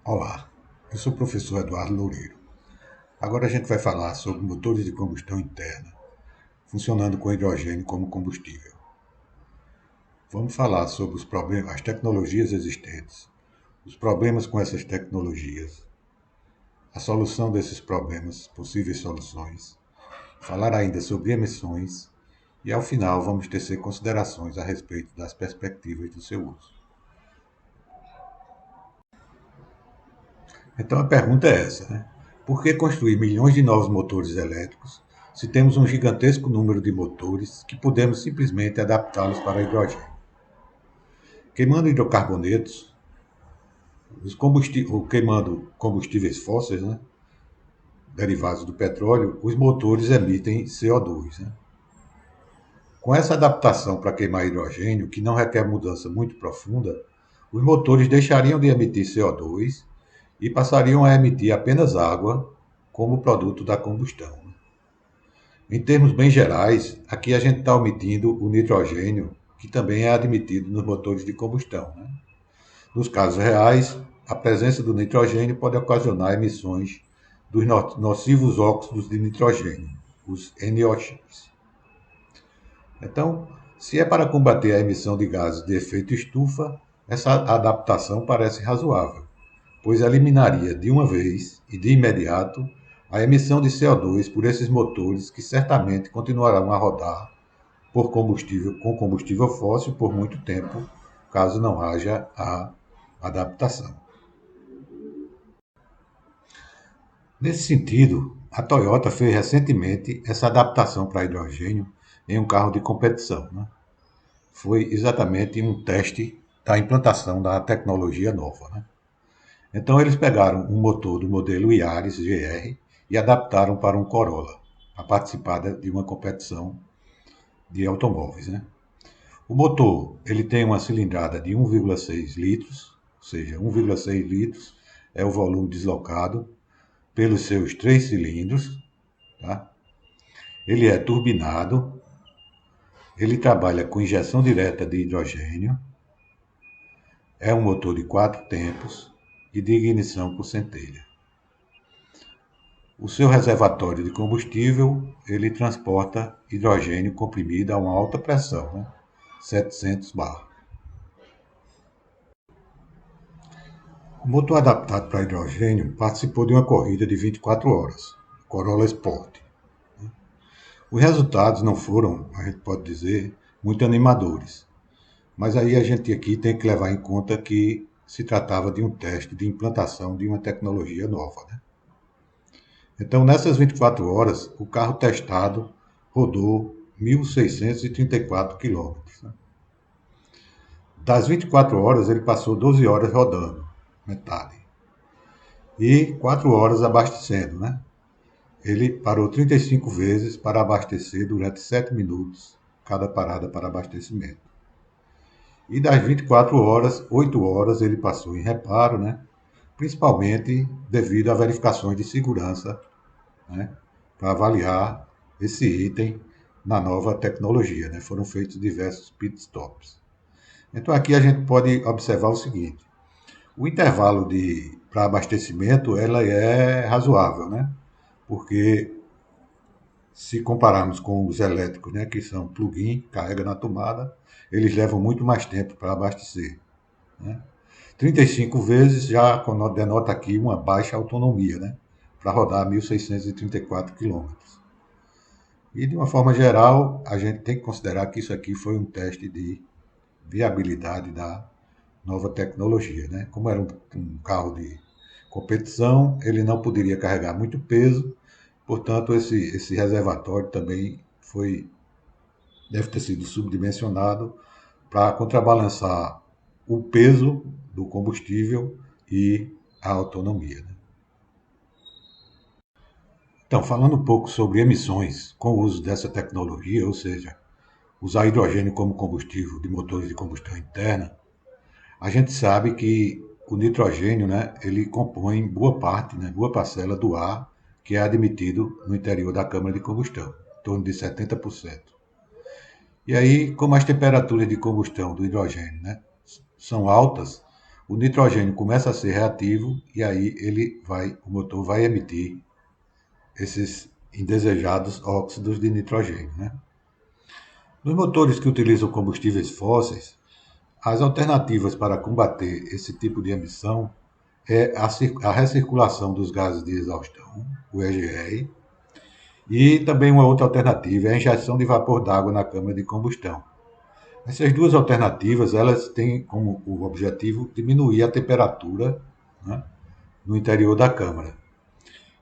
Olá, eu sou o professor Eduardo Loureiro. Agora a gente vai falar sobre motores de combustão interna, funcionando com hidrogênio como combustível. Vamos falar sobre os problemas, as tecnologias existentes, os problemas com essas tecnologias, a solução desses problemas, possíveis soluções, falar ainda sobre emissões e, ao final, vamos tecer considerações a respeito das perspectivas do seu uso. Então a pergunta é essa, né? Por que construir milhões de novos motores elétricos se temos um gigantesco número de motores que podemos simplesmente adaptá-los para hidrogênio? Queimando hidrocarbonetos, ou queimando combustíveis fósseis, né, derivados do petróleo, os motores emitem CO2. Né? Com essa adaptação para queimar hidrogênio, que não requer mudança muito profunda, os motores deixariam de emitir CO2 e passariam a emitir apenas água como produto da combustão. Em termos bem gerais, aqui a gente está omitindo o nitrogênio, que também é admitido nos motores de combustão. Né? Nos casos reais, a presença do nitrogênio pode ocasionar emissões dos nocivos óxidos de nitrogênio, os NOx. Então, se é para combater a emissão de gases de efeito estufa, essa adaptação parece razoável, pois eliminaria de uma vez e de imediato a emissão de CO2 por esses motores que certamente continuarão a rodar com combustível fóssil por muito tempo, caso não haja a adaptação. Nesse sentido, a Toyota fez recentemente essa adaptação para hidrogênio em um carro de competição. Né? Foi exatamente um teste da implantação da tecnologia nova. Né? Então eles pegaram um motor do modelo Yaris GR e adaptaram para um Corolla, a participar de uma competição de automóveis. Né? O motor ele tem uma cilindrada de 1,6 litros, ou seja, 1,6 litros é o volume deslocado pelos seus três cilindros. Tá? Ele é turbinado, ele trabalha com injeção direta de hidrogênio, é um motor de 4 tempos e de ignição por centelha. O seu reservatório de combustível, ele transporta hidrogênio comprimido a uma alta pressão, né? 700 bar. O motor adaptado para hidrogênio participou de uma corrida de 24 horas, Corolla Sport. Os resultados não foram, a gente pode dizer, muito animadores. Mas aí a gente aqui tem que levar em conta que se tratava de um teste de implantação de uma tecnologia nova. Né? Então, nessas 24 horas, o carro testado rodou 1.634 quilômetros. Né? Das 24 horas, ele passou 12 horas rodando, metade. E 4 horas abastecendo. Né? Ele parou 35 vezes para abastecer durante 7 minutos cada parada para abastecimento. E das 24 horas, 8 horas ele passou em reparo, né? Principalmente devido a verificações de segurança, né? Para avaliar esse item na nova tecnologia. Né? Foram feitos diversos pit stops. Então aqui a gente pode observar o seguinte: o intervalo para abastecimento ela é razoável, né? Porque se compararmos com os elétricos, né, que são plug-in, carrega na tomada, eles levam muito mais tempo para abastecer. Né? 35 vezes já denota aqui uma baixa autonomia, né, para rodar 1.634 quilômetros. E de uma forma geral, a gente tem que considerar que isso aqui foi um teste de viabilidade da nova tecnologia. Né? Como era um carro de competição, ele não poderia carregar muito peso, portanto, esse reservatório também deve ter sido subdimensionado para contrabalançar o peso do combustível e a autonomia. Né? Então, falando um pouco sobre emissões com o uso dessa tecnologia, ou seja, usar hidrogênio como combustível de motores de combustão interna, a gente sabe que o nitrogênio, né, ele compõe boa parte, né, boa parcela do ar que é admitido no interior da câmara de combustão, em torno de 70%. E aí, como as temperaturas de combustão do hidrogênio, né, são altas, o nitrogênio começa a ser reativo e aí o motor vai emitir esses indesejados óxidos de nitrogênio, né? Nos motores que utilizam combustíveis fósseis, as alternativas para combater esse tipo de emissão é a recirculação dos gases de exaustão, o EGR, e também uma outra alternativa é a injeção de vapor d'água na câmara de combustão. Essas duas alternativas, elas têm como o objetivo diminuir a temperatura, né, no interior da câmara.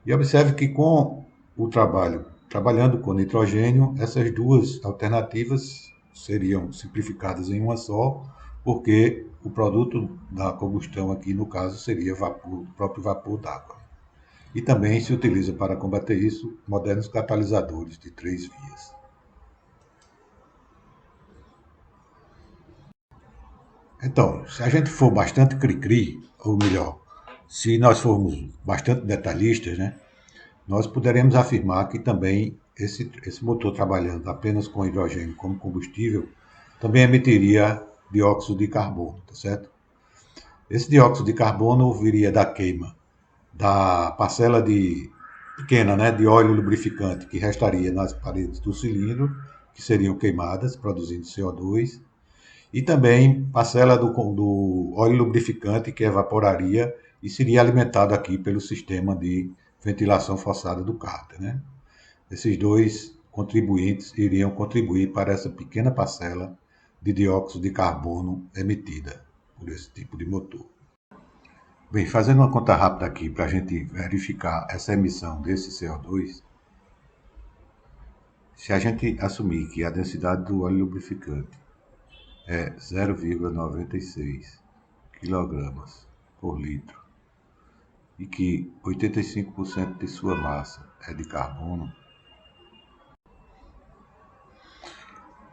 E observe que com o trabalhando com nitrogênio, essas duas alternativas seriam simplificadas em uma só, porque o produto da combustão aqui, no caso, seria vapor, o próprio vapor d'água. E também se utiliza para combater isso modernos catalisadores de 3 vias. Então, se a gente for bastante cri-cri, ou melhor, se nós formos bastante detalhistas, né, nós poderemos afirmar que também esse motor trabalhando apenas com hidrogênio como combustível também emitiria dióxido de carbono, tá certo? Esse dióxido de carbono viria da queima da parcela pequena, né, de óleo lubrificante que restaria nas paredes do cilindro, que seriam queimadas, produzindo CO2, e também parcela do óleo lubrificante que evaporaria e seria alimentado aqui pelo sistema de ventilação forçada do cárter, né? Esses dois contribuintes iriam contribuir para essa pequena parcela de dióxido de carbono emitida por esse tipo de motor. Bem, fazendo uma conta rápida aqui para a gente verificar essa emissão desse CO2, se a gente assumir que a densidade do óleo lubrificante é 0,96 kg por litro e que 85% de sua massa é de carbono,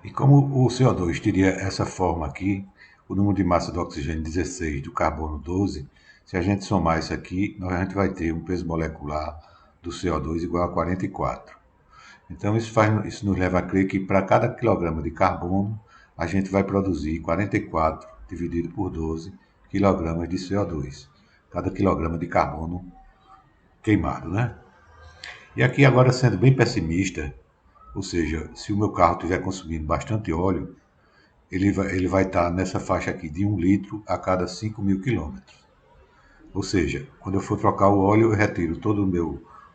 e como o CO2 teria essa forma aqui, o número de massa do oxigênio 16, do carbono 12, se a gente somar isso aqui, a gente vai ter um peso molecular do CO2 igual a 44. Então isso nos leva a crer que para cada quilograma de carbono, a gente vai produzir 44 dividido por 12 quilogramas de CO2. Cada quilograma de carbono queimado, né? E aqui agora sendo bem pessimista, ou seja, se o meu carro estiver consumindo bastante óleo, ele vai estar nessa faixa aqui de 1 litro a cada 5.000 quilômetros. Ou seja, quando eu for trocar o óleo, eu retiro todo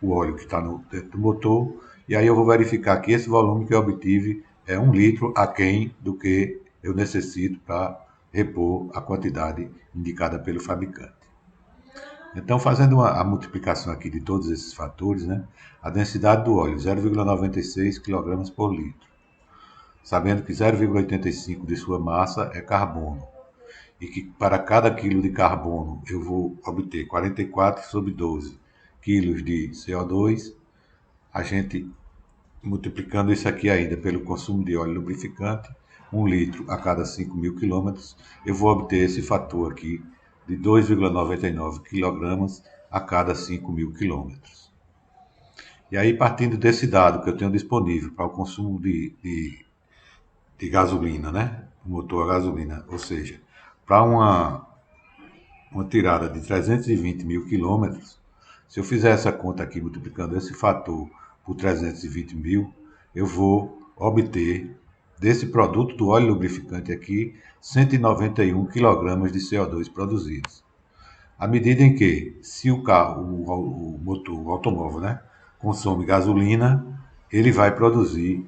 o óleo que está dentro do motor, e aí eu vou verificar que esse volume que eu obtive é 1 litro aquém do que eu necessito para repor a quantidade indicada pelo fabricante. Então, fazendo a multiplicação aqui de todos esses fatores, né, a densidade do óleo 0,96 kg por litro, sabendo que 0,85 de sua massa é carbono, e que para cada quilo de carbono eu vou obter 44 sobre 12 quilos de CO2, a gente multiplicando isso aqui ainda pelo consumo de óleo lubrificante, 1 litro a cada 5.000 quilômetros, eu vou obter esse fator aqui de 2,99 kg a cada 5.000 quilômetros. E aí, partindo desse dado que eu tenho disponível para o consumo de gasolina, né? Motor a gasolina, ou seja, para uma tirada de 320 mil quilômetros, se eu fizer essa conta aqui multiplicando esse fator por 320 mil, eu vou obter desse produto do óleo lubrificante aqui 191 kg de CO2 produzidos. À medida em que, se o carro, o motor, o automóvel, né, consome gasolina, ele vai produzir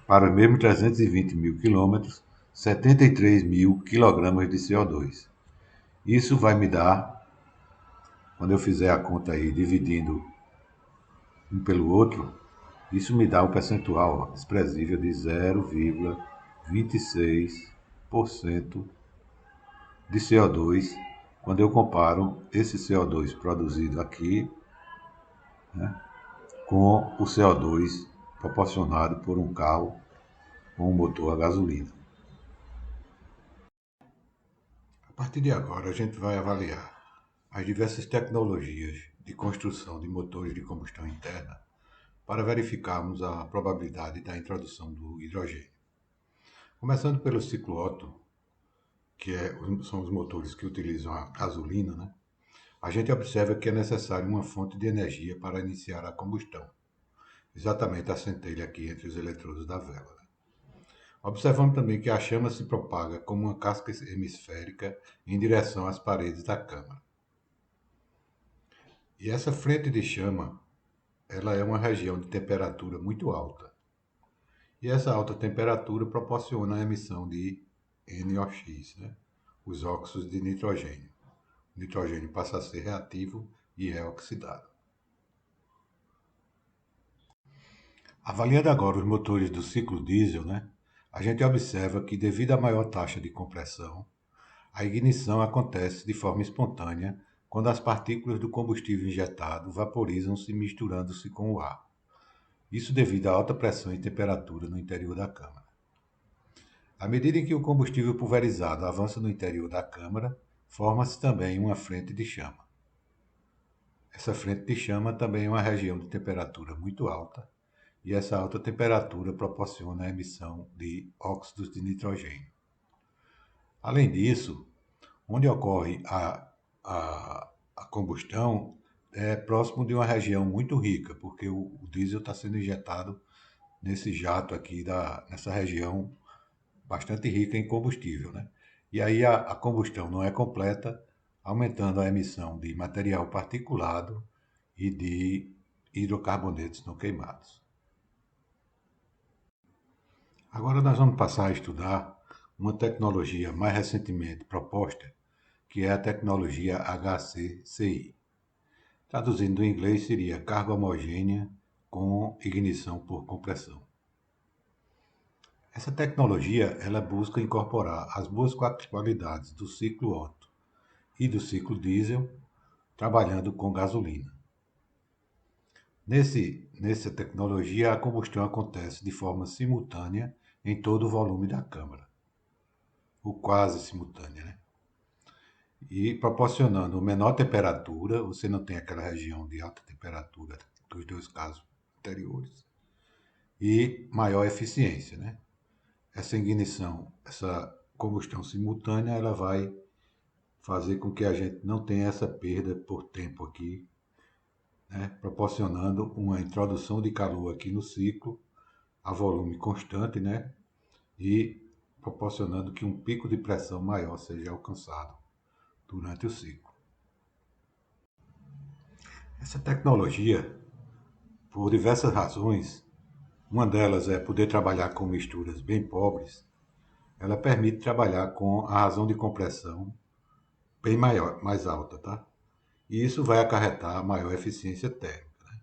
para os mesmos 320 mil quilômetros 73 mil quilogramas de CO2. Isso vai me dar, quando eu fizer a conta aí dividindo um pelo outro, isso me dá um percentual desprezível de 0,26% de CO2 quando eu comparo esse CO2 produzido aqui, né, com o CO2 proporcionado por um carro com um motor a gasolina. A partir de agora, a gente vai avaliar as diversas tecnologias de construção de motores de combustão interna para verificarmos a probabilidade da introdução do hidrogênio. Começando pelo ciclo Otto, são os motores que utilizam a gasolina, né? A gente observa que é necessário uma fonte de energia para iniciar a combustão, exatamente a centelha aqui entre os eletrodos da vela, né? Observamos também que a chama se propaga como uma casca hemisférica em direção às paredes da câmara. E essa frente de chama, ela é uma região de temperatura muito alta. E essa alta temperatura proporciona a emissão de NOx, né? Os óxidos de nitrogênio. O nitrogênio passa a ser reativo e é oxidado. Avaliando agora os motores do ciclo diesel, né? A gente observa que devido à maior taxa de compressão, a ignição acontece de forma espontânea quando as partículas do combustível injetado vaporizam-se misturando-se com o ar. Isso devido à alta pressão e temperatura no interior da câmara. À medida em que o combustível pulverizado avança no interior da câmara, forma-se também uma frente de chama. Essa frente de chama também é uma região de temperatura muito alta, e essa alta temperatura proporciona a emissão de óxidos de nitrogênio. Além disso, onde ocorre a combustão é próximo de uma região muito rica, porque o diesel está sendo injetado nesse jato aqui, nessa região bastante rica em combustível, né? E aí a combustão não é completa, aumentando a emissão de material particulado e de hidrocarbonetos não queimados. Agora nós vamos passar a estudar uma tecnologia mais recentemente proposta, que é a tecnologia HCCI. Traduzindo do inglês seria carga homogênea com ignição por compressão. Essa tecnologia ela busca incorporar as boas qualidades do ciclo Otto e do ciclo diesel, trabalhando com gasolina. Nessa tecnologia, a combustão acontece de forma simultânea em todo o volume da câmara, ou quase simultânea, né? E proporcionando menor temperatura, você não tem aquela região de alta temperatura dos dois casos anteriores, e maior eficiência, né? Essa ignição, essa combustão simultânea, ela vai fazer com que a gente não tenha essa perda por tempo aqui, né? Proporcionando uma introdução de calor aqui no ciclo a volume constante, né? E proporcionando que um pico de pressão maior seja alcançado durante o ciclo. Essa tecnologia, por diversas razões, uma delas é poder trabalhar com misturas bem pobres, ela permite trabalhar com a razão de compressão bem maior, mais alta, tá? E isso vai acarretar maior eficiência térmica, né?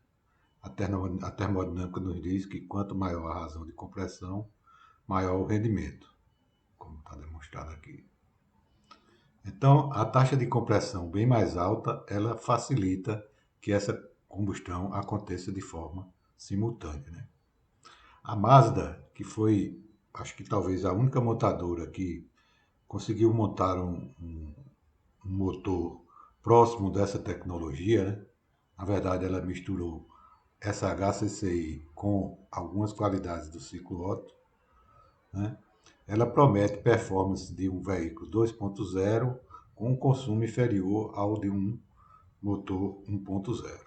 A termodinâmica nos diz que quanto maior a razão de compressão, maior o rendimento, como está demonstrado aqui. Então, a taxa de compressão bem mais alta, ela facilita que essa combustão aconteça de forma simultânea, né? A Mazda, que foi, acho que talvez a única montadora que conseguiu montar um motor próximo dessa tecnologia, né? Na verdade, ela misturou essa HCCI com algumas qualidades do ciclo Otto, né? Ela promete performance de um veículo 2.0 com um consumo inferior ao de um motor 1.0.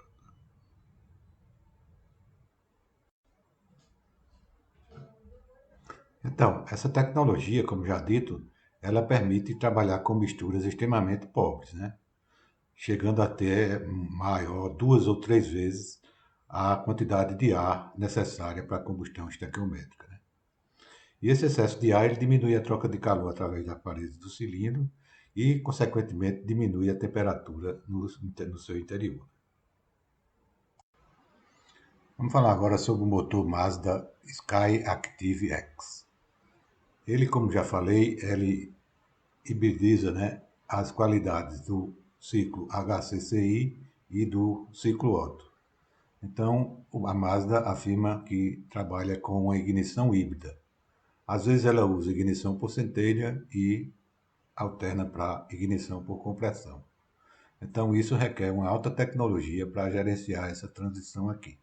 Então, essa tecnologia, como já dito, ela permite trabalhar com misturas extremamente pobres, né? Chegando até maior, 2 ou 3 vezes a quantidade de ar necessária para a combustão estequiométrica, né? E esse excesso de ar ele diminui a troca de calor através das paredes do cilindro e, consequentemente, diminui a temperatura no seu interior. Vamos falar agora sobre o motor Mazda Sky Active X. Ele, como já falei, ele hibridiza, né, as qualidades do ciclo HCCI e do ciclo Otto. Então, a Mazda afirma que trabalha com uma ignição híbrida. Às vezes ela usa ignição por centelha e alterna para ignição por compressão. Então, isso requer uma alta tecnologia para gerenciar essa transição aqui.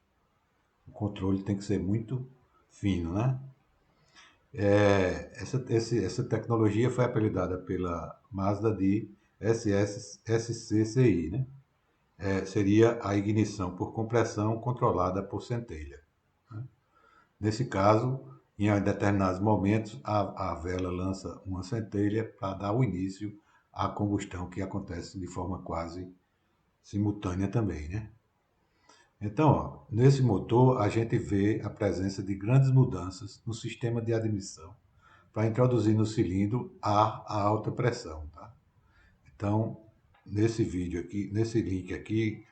O controle tem que ser muito fino, né? Essa tecnologia foi apelidada pela Mazda de SCCI, né? Seria a ignição por compressão controlada por centelha. Nesse caso, em determinados momentos, a vela lança uma centelha para dar o início à combustão, que acontece de forma quase simultânea também, né? Então, ó, nesse motor, a gente vê a presença de grandes mudanças no sistema de admissão para introduzir no cilindro ar a alta pressão, tá? Então, nesse vídeo aqui, nesse link aqui,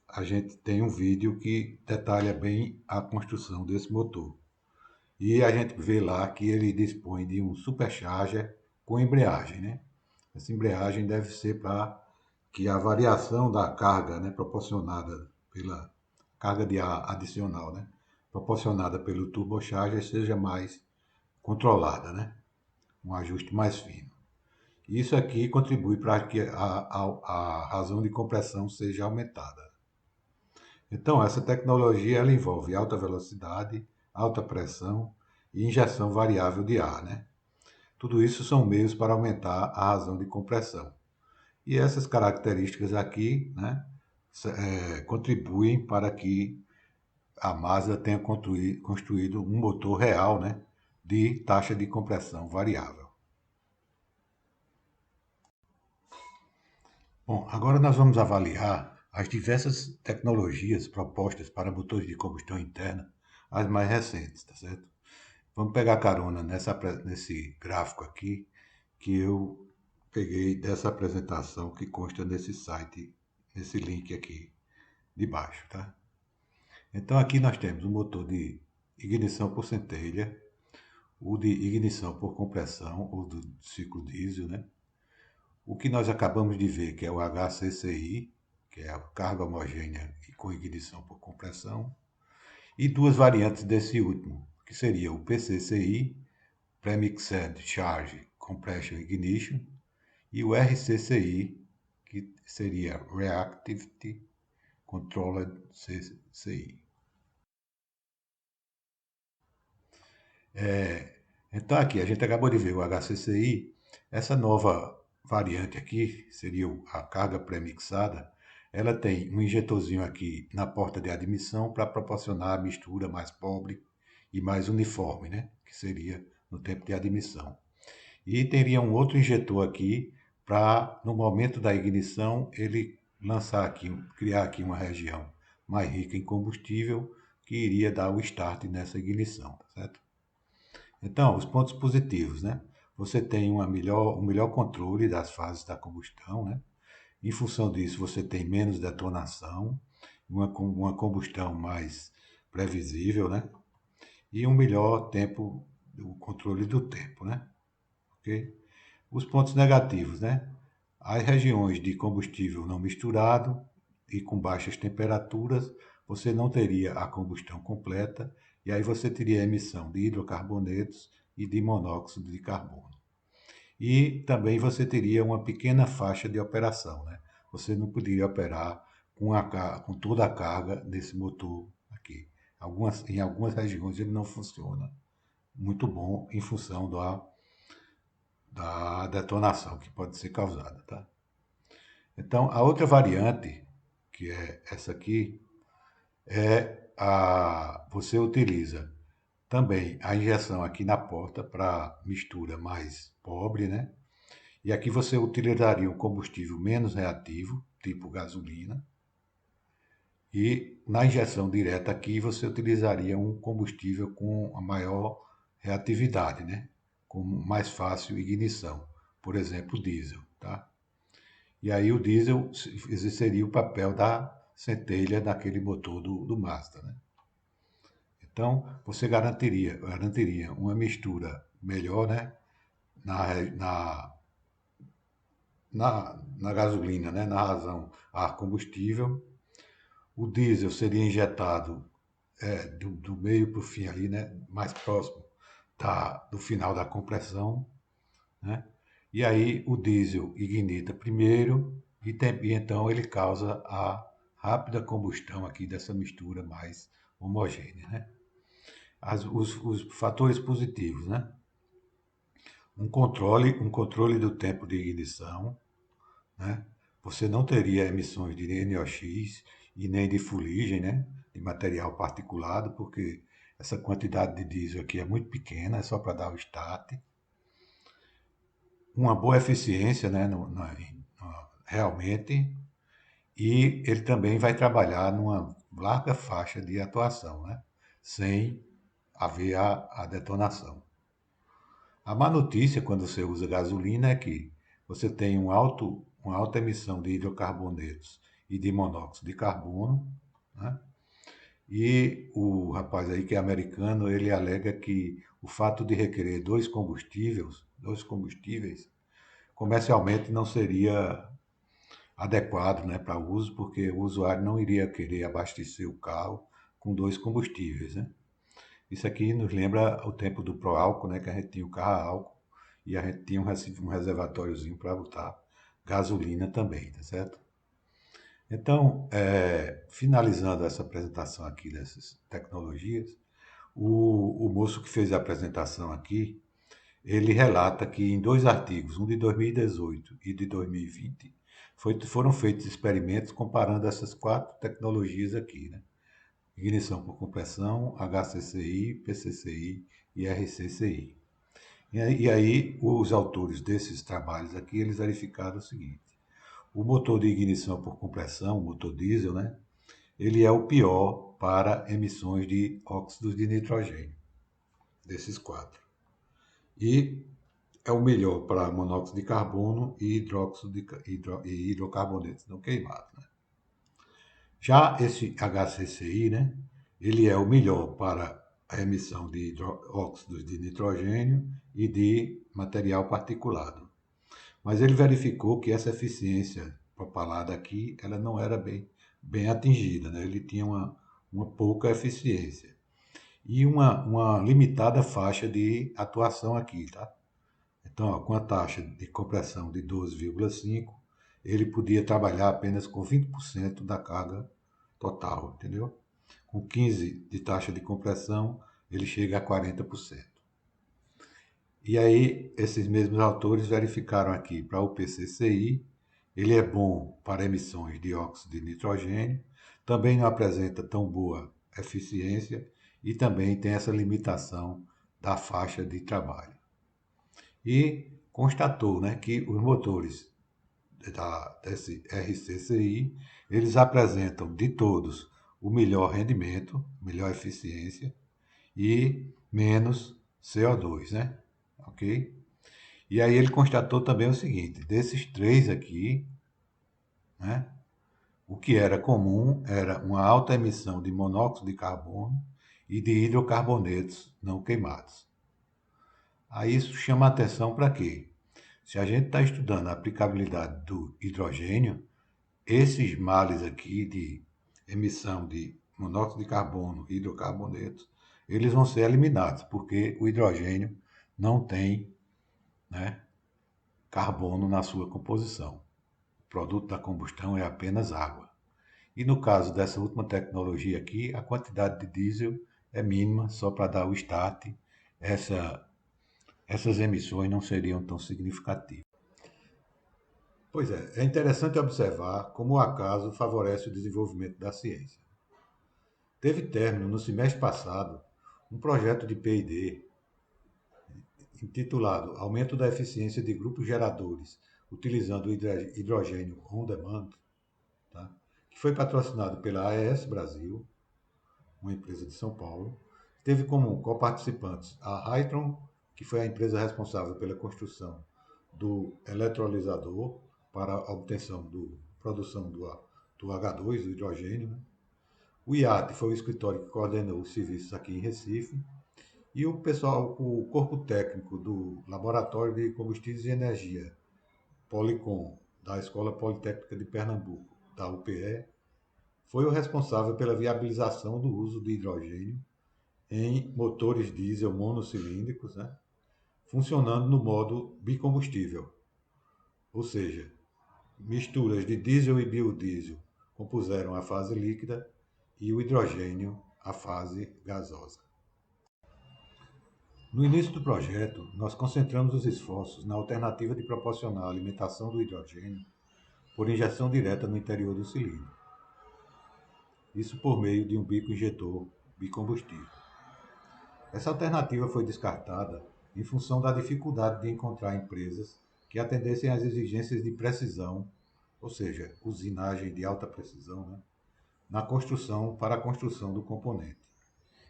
a gente tem um vídeo que detalha bem a construção desse motor. E a gente vê lá que ele dispõe de um supercharger com embreagem, né? Essa embreagem deve ser para que a variação da carga, né, proporcionada pela carga de ar adicional, né, proporcionada pelo turbocharger seja mais controlada, né? Um ajuste mais fino. Isso aqui contribui para que a razão de compressão seja aumentada. Então, essa tecnologia ela envolve alta velocidade, alta pressão e injeção variável de ar, né? Tudo isso são meios para aumentar a razão de compressão. E essas características aqui, né, contribuem para que a Mazda tenha construído um motor real, né, de taxa de compressão variável. Bom, agora nós vamos avaliar as diversas tecnologias propostas para motores de combustão interna, as mais recentes, tá certo? Vamos pegar carona nesse gráfico aqui, que eu peguei dessa apresentação que consta nesse site, nesse link aqui de baixo, tá? Então aqui nós temos o motor de ignição por centelha, o de ignição por compressão, ou do ciclo diesel, né? O que nós acabamos de ver, que é o HCCI, que é a carga homogênea e com ignição por compressão, e duas variantes desse último, que seria o PCCI, Premixed Charge Compression Ignition, e o RCCI, que seria Reactivity Controlled CCI. Então aqui, a gente acabou de ver o HCCI, essa nova variante aqui, seria a carga pré-mixada, ela tem um injetorzinho aqui na porta de admissão para proporcionar a mistura mais pobre e mais uniforme, né? Que seria no tempo de admissão. E teria um outro injetor aqui para, no momento da ignição, ele lançar aqui, criar aqui uma região mais rica em combustível que iria dar o start nessa ignição, tá certo? Então, os pontos positivos, né? Você tem um melhor controle das fases da combustão, né? Em função disso, você tem menos detonação, uma combustão mais previsível, né? E um melhor tempo, o controle do tempo, né? Ok? Os pontos negativos, né? As regiões de combustível não misturado e com baixas temperaturas, você não teria a combustão completa e aí você teria a emissão de hidrocarbonetos e de monóxido de carbono. E também você teria uma pequena faixa de operação, né? Você não poderia operar com toda a carga desse motor aqui. Em algumas regiões ele não funciona muito bom em função da detonação que pode ser causada, tá? Então, a outra variante, que é essa aqui, você utiliza também a injeção aqui na porta para mistura mais pobre, né? E aqui você utilizaria um combustível menos reativo, tipo gasolina, e na injeção direta aqui você utilizaria um combustível com a maior reatividade, né? Com mais fácil ignição, por exemplo, diesel, tá? E aí o diesel exerceria o papel da centelha daquele motor do Mazda, né? Então, você garantiria uma mistura melhor, né? Na, na, na gasolina, né? Na razão ar combustível. O diesel seria injetado do meio para o fim ali, né? Mais próximo do final da compressão, né? E aí o diesel ignita primeiro e então ele causa a rápida combustão aqui dessa mistura mais homogênea, né? Os fatores positivos, né? um controle do tempo de ignição, né? Você não teria emissões de NOx e nem de fuligem, né? De material particulado, porque essa quantidade de diesel aqui é muito pequena, é só para dar o start. Uma boa eficiência, né? Realmente, e ele também vai trabalhar numa larga faixa de atuação, né? Sem haver a detonação. A má notícia quando você usa gasolina é que você tem uma alta emissão de hidrocarbonetos e de monóxido de carbono, né? E o rapaz aí que é americano, ele alega que o fato de requerer dois combustíveis, comercialmente não seria adequado, né, para uso, porque o usuário não iria querer abastecer o carro com dois combustíveis, né? Isso aqui nos lembra o tempo do Proálcool, né, que a gente tinha o carro a álcool e a gente tinha um reservatóriozinho para botar gasolina também, tá certo? Então, finalizando essa apresentação aqui dessas tecnologias, o moço que fez a apresentação aqui, ele relata que em dois artigos, um de 2018 e de 2020, foram feitos experimentos comparando essas quatro tecnologias aqui, né? Ignição por compressão, HCCI, PCCI e RCCI. E aí, os autores desses trabalhos aqui, eles verificaram o seguinte: o motor de ignição por compressão, o motor diesel, né? Ele é o pior para emissões de óxidos de nitrogênio, desses quatro. E é o melhor para monóxido de carbono e e hidrocarbonetos não queimados, né? Já esse HCCI, né, ele é o melhor para a emissão de óxidos de nitrogênio e de material particulado. Mas ele verificou que essa eficiência propalada aqui, ela não era bem atingida, né? Ele tinha uma pouca eficiência e uma limitada faixa de atuação aqui, tá? Então, ó, com a taxa de compressão de 12,5, ele podia trabalhar apenas com 20% da carga total, entendeu? Com 15 de taxa de compressão, ele chega a 40%. E aí, esses mesmos autores verificaram aqui para o PCCI, ele é bom para emissões de óxido de nitrogênio, também não apresenta tão boa eficiência e também tem essa limitação da faixa de trabalho. E constatou, né, que os motores desse RCCI, eles apresentam de todos o melhor rendimento, melhor eficiência e menos CO2, né? Ok? E aí ele constatou também o seguinte: desses três aqui, né, o que era comum era uma alta emissão de monóxido de carbono e de hidrocarbonetos não queimados. Aí isso chama atenção para quê? Se a gente está estudando a aplicabilidade do hidrogênio, esses males aqui de emissão de monóxido de carbono e hidrocarbonetos, eles vão ser eliminados, porque o hidrogênio não tem, né, carbono na sua composição. O produto da combustão é apenas água. E no caso dessa última tecnologia aqui, a quantidade de diesel é mínima, só para dar o start. Essas emissões não seriam tão significativas. Pois é interessante observar como o acaso favorece o desenvolvimento da ciência. Teve término no semestre passado um projeto de P&D intitulado Aumento da Eficiência de Grupos Geradores utilizando hidrogênio on demand, tá? Que foi patrocinado pela AES Brasil, uma empresa de São Paulo. Teve como coparticipantes a Hytron, que foi a empresa responsável pela construção do eletrolisador para a obtenção produção do H2, do hidrogênio, né? O IAT foi o escritório que coordenou os serviços aqui em Recife. E o pessoal, o corpo técnico do Laboratório de Combustíveis e Energia, Policom, da Escola Politécnica de Pernambuco, da UPE, foi o responsável pela viabilização do uso de hidrogênio em motores diesel monocilíndricos, né, funcionando no modo bicombustível, ou seja, misturas de diesel e biodiesel compuseram a fase líquida e o hidrogênio a fase gasosa. No início do projeto, nós concentramos os esforços na alternativa de proporcionar a alimentação do hidrogênio por injeção direta no interior do cilindro. Isso por meio de um bico injetor bicombustível. Essa alternativa foi descartada em função da dificuldade de encontrar empresas que atendessem às exigências de precisão, ou seja, usinagem de alta precisão, né, para a construção do componente.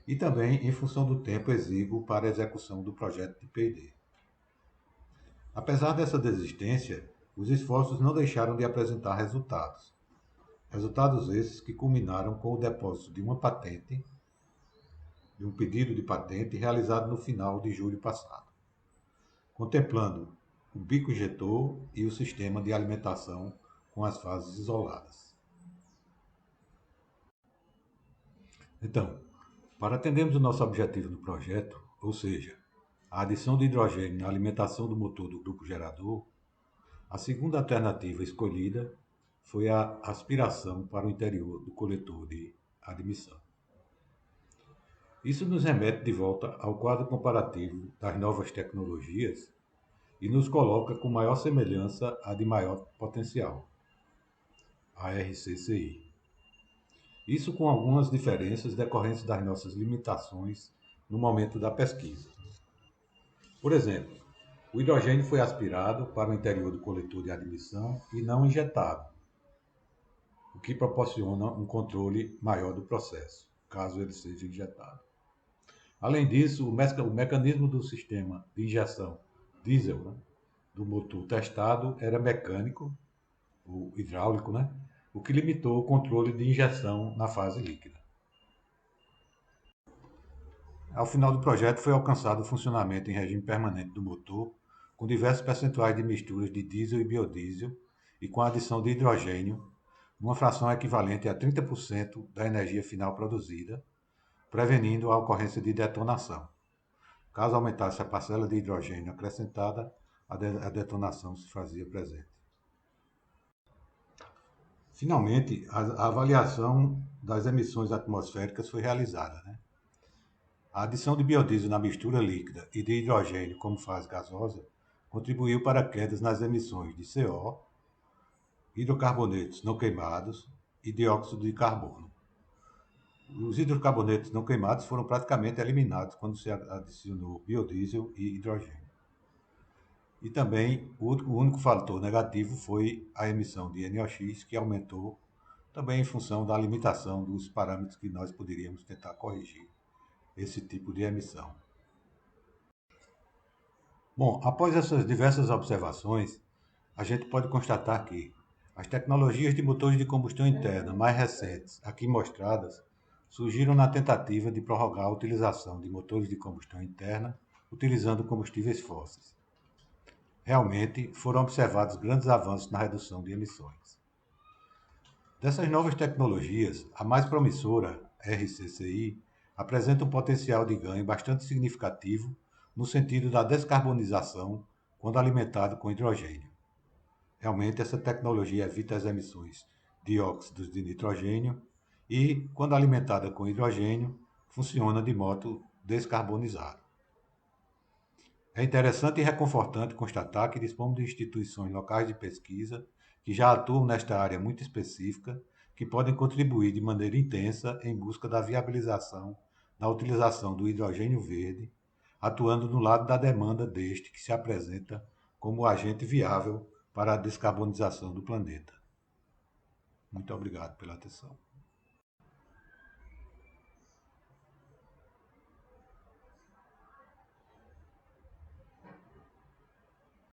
E também em função do tempo exíguo para a execução do projeto de P&D. Apesar dessa desistência, os esforços não deixaram de apresentar resultados. Resultados esses que culminaram com o depósito de uma patente, de um pedido de patente realizado no final de julho passado, contemplando o bico injetor e o sistema de alimentação com as fases isoladas. Então, para atendermos o nosso objetivo do projeto, ou seja, a adição de hidrogênio na alimentação do motor do grupo gerador, a segunda alternativa escolhida foi a aspiração para o interior do coletor de admissão. Isso nos remete de volta ao quadro comparativo das novas tecnologias e nos coloca com maior semelhança à de maior potencial, a RCCI. Isso com algumas diferenças decorrentes das nossas limitações no momento da pesquisa. Por exemplo, o hidrogênio foi aspirado para o interior do coletor de admissão e não injetado, o que proporciona um controle maior do processo, caso ele seja injetado. Além disso, o mecanismo do sistema de injeção diesel, né, do motor testado era mecânico, ou hidráulico, né, o que limitou o controle de injeção na fase líquida. Ao final do projeto foi alcançado o funcionamento em regime permanente do motor, com diversos percentuais de misturas de diesel e biodiesel e com a adição de hidrogênio, numa fração equivalente a 30% da energia final produzida, prevenindo a ocorrência de detonação. Caso aumentasse a parcela de hidrogênio acrescentada, a detonação se fazia presente. Finalmente, a avaliação das emissões atmosféricas foi realizada, né? A adição de biodiesel na mistura líquida e de hidrogênio como fase gasosa contribuiu para quedas nas emissões de CO, hidrocarbonetos não queimados e dióxido de carbono. Os hidrocarbonetos não queimados foram praticamente eliminados quando se adicionou biodiesel e hidrogênio. E também o único fator negativo foi a emissão de NOx, que aumentou também em função da limitação dos parâmetros que nós poderíamos tentar corrigir esse tipo de emissão. Bom, após essas diversas observações, a gente pode constatar que as tecnologias de motores de combustão interna mais recentes, aqui mostradas, surgiram na tentativa de prorrogar a utilização de motores de combustão interna utilizando combustíveis fósseis. Realmente foram observados grandes avanços na redução de emissões. Dessas novas tecnologias, a mais promissora, RCCI, apresenta um potencial de ganho bastante significativo no sentido da descarbonização quando alimentado com hidrogênio. Realmente, essa tecnologia evita as emissões de óxidos de nitrogênio e, quando alimentada com hidrogênio, funciona de modo descarbonizado. É interessante e reconfortante constatar que dispomos de instituições locais de pesquisa que já atuam nesta área muito específica, que podem contribuir de maneira intensa em busca da viabilização da utilização do hidrogênio verde, atuando no lado da demanda deste que se apresenta como agente viável para a descarbonização do planeta. Muito obrigado pela atenção.